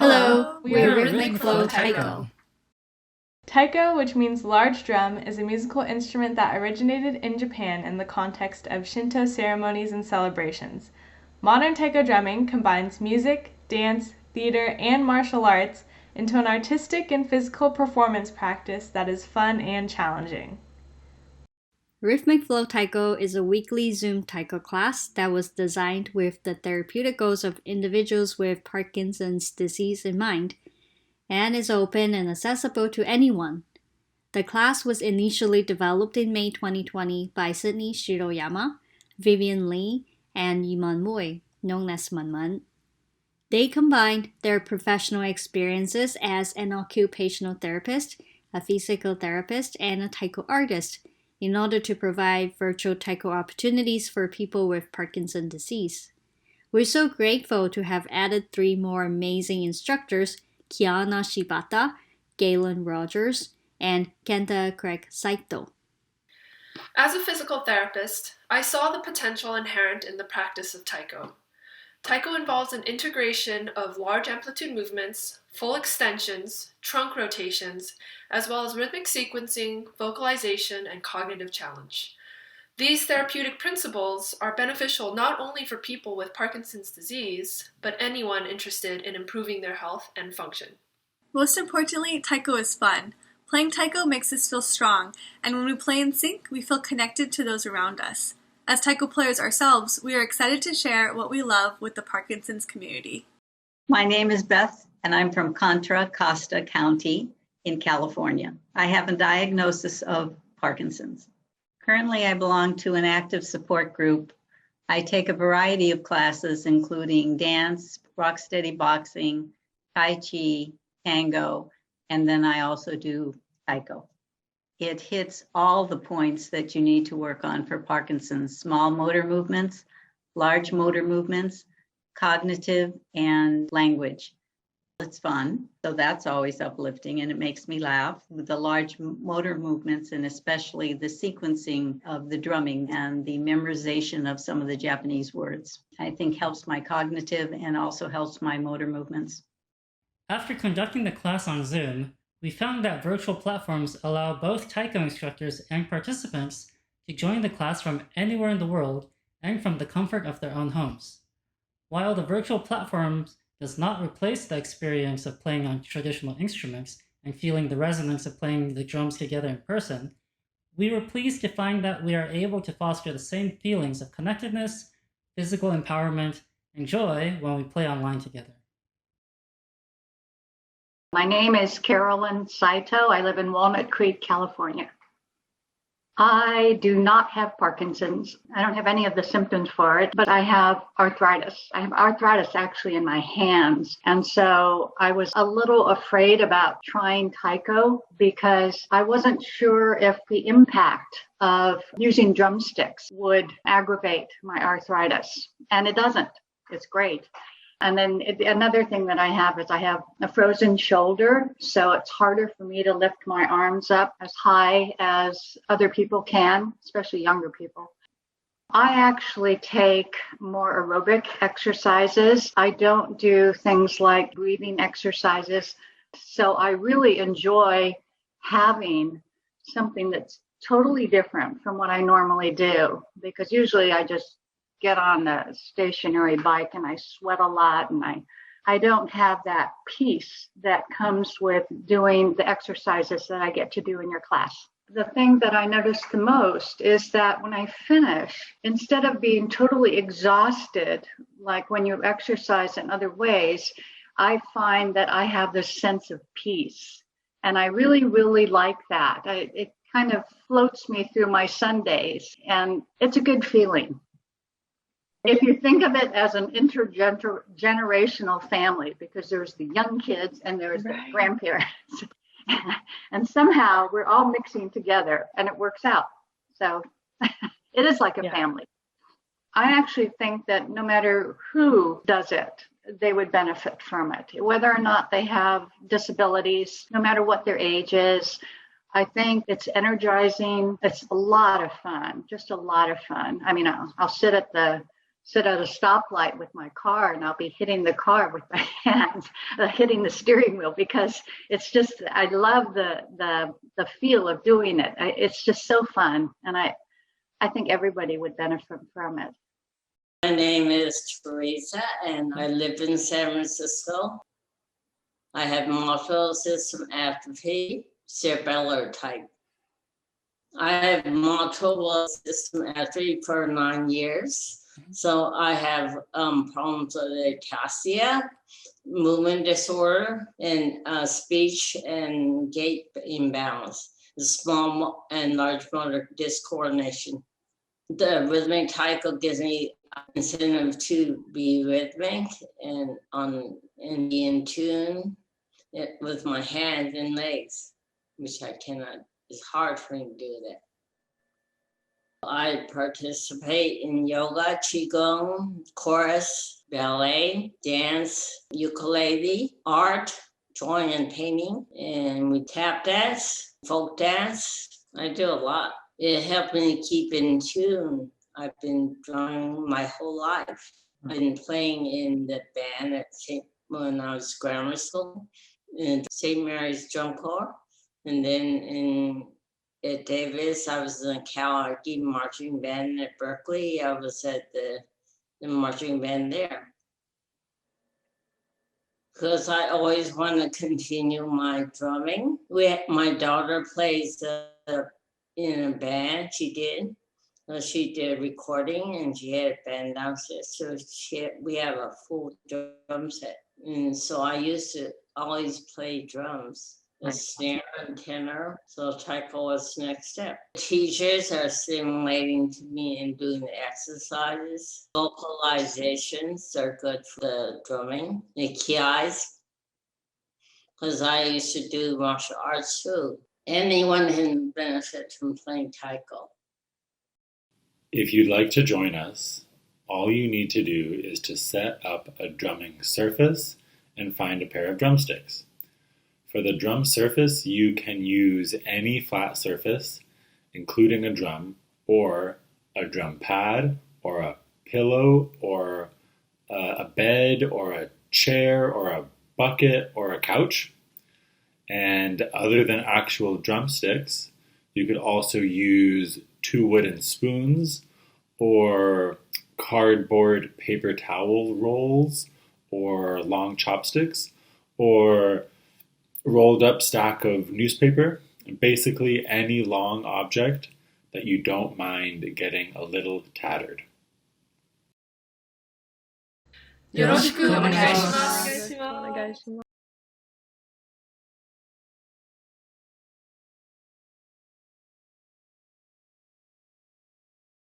Hello, we're we're Rhythmic Flow Taiko. Taiko, which means large drum, is a musical instrument that originated in Japan in the context of Shinto ceremonies and celebrations. Modern taiko drumming combines music, dance, theater, and martial arts into an artistic and physical performance practice that is fun and challenging. Rhythmic Flow Taiko is a weekly Zoom taiko class that was designed with the therapeutic goals of individuals with Parkinson's disease in mind, and is open and accessible to anyone. The class was initially developed in May 2020 by Sydney Shiroyama, Vivian Lee, and Yiman Mui, known as ManMan. They combined their professional experiences as an occupational therapist, a physical therapist, and a taiko artist in order to provide virtual taiko opportunities for people with Parkinson's disease. We're so grateful to have added 3 more amazing instructors, Kiana Shibata, Galen Rogers, and Kenta Kraig Saito. As a physical therapist, I saw the potential inherent in the practice of taiko. Taiko involves an integration of large amplitude movements, full extensions, trunk rotations, as well as rhythmic sequencing, vocalization, and cognitive challenge. These therapeutic principles are beneficial not only for people with Parkinson's disease, but anyone interested in improving their health and function. Most importantly, taiko is fun. Playing taiko makes us feel strong, and when we play in sync, we feel connected to those around us. As taiko players ourselves, we are excited to share what we love with the Parkinson's community. My name is Beth, and I'm from Contra Costa County in California. I have a diagnosis of Parkinson's. Currently, I belong to an active support group. I take a variety of classes, including dance, rocksteady boxing, tai chi, tango, and then I also do taiko. It hits all the points that you need to work on for Parkinson's: small motor movements, large motor movements, cognitive, and language. It's fun, so that's always uplifting, and it makes me laugh with the large motor movements, and especially the sequencing of the drumming and the memorization of some of the Japanese words. I think helps my cognitive and also helps my motor movements. After conducting the class on Zoom, we found that virtual platforms allow both taiko instructors and participants to join the class from anywhere in the world and from the comfort of their own homes. While the virtual platforms does not replace the experience of playing on traditional instruments and feeling the resonance of playing the drums together in person, we were pleased to find that we are able to foster the same feelings of connectedness, physical empowerment, and joy when we play online together. My name is Carolyn Saito. I live in Walnut Creek, California. I do not have Parkinson's. I don't have any of the symptoms for it, but I have arthritis. I have arthritis actually in my hands. And so I was a little afraid about trying taiko because I wasn't sure if the impact of using drumsticks would aggravate my arthritis. And it doesn't. It's great. And then another thing that I have is I have a frozen shoulder, so it's harder for me to lift my arms up as high as other people can, especially younger people. I actually take more aerobic exercises. I don't do things like breathing exercises. So I really enjoy having something that's totally different from what I normally do, because usually I just get on the stationary bike and I sweat a lot, and I don't have that peace that comes with doing the exercises that I get to do in your class. The thing that I notice the most is that when I finish, instead of being totally exhausted, like when you exercise in other ways, I find that I have this sense of peace. And I really, really like that. It kind of floats me through my Sundays, and it's a good feeling. If you think of it as an intergenerational family, because there's the young kids and there's the grandparents, and somehow we're all mixing together and it works out. So it is like a family. I actually think that no matter who does it, they would benefit from it, whether or not they have disabilities, no matter what their age is. I think it's energizing. It's a lot of fun, just a lot of fun. I mean, I'll sit at the sit at a stoplight with my car and I'll be hitting the car with my hands, hitting the steering wheel, because it's just, I love the feel of doing it. It's just so fun. And I think everybody would benefit from it. My name is Teresa and I live in San Francisco. I have multiple system atrophy, cerebellar type. I have multiple system atrophy for 9 years. So I have problems with ataxia, movement disorder, and speech and gait imbalance, small and large motor discoordination. The rhythmic Taiko gives me incentive to be rhythmic and be in tune with my hands and legs, which I cannot. It's hard for me to do that. I participate in yoga, qigong, chorus, ballet, dance, ukulele, art, drawing and painting, and we tap dance, folk dance. I do a lot. It helped me keep in tune. I've been drawing my whole life. I've been playing in the band when I was grammar school in St. Mary's Drum Corps, and then at Davis, I was in the Cal Archie marching band. At Berkeley, I was at the marching band there. Because I always want to continue my drumming. My daughter plays in a band. She did recording and she had a band downstairs. So we have a full drum set. And so I used to always play drums. The snare and tenor, so Taiko was the next step. Teachers are stimulating to me in doing the exercises. Vocalizations are good for the drumming. The kiais, because I used to do martial arts too. Anyone can benefit from playing Taiko. If you'd like to join us, all you need to do is to set up a drumming surface and find a pair of drumsticks. For the drum surface, you can use any flat surface, including a drum, or a drum pad, or a pillow, or a bed, or a chair, or a bucket, or a couch. And other than actual drumsticks, you could also use 2 wooden spoons, or cardboard paper towel rolls, or long chopsticks, or rolled up stack of newspaper, basically any long object that you don't mind getting a little tattered. よろしくお願いします。お願いします。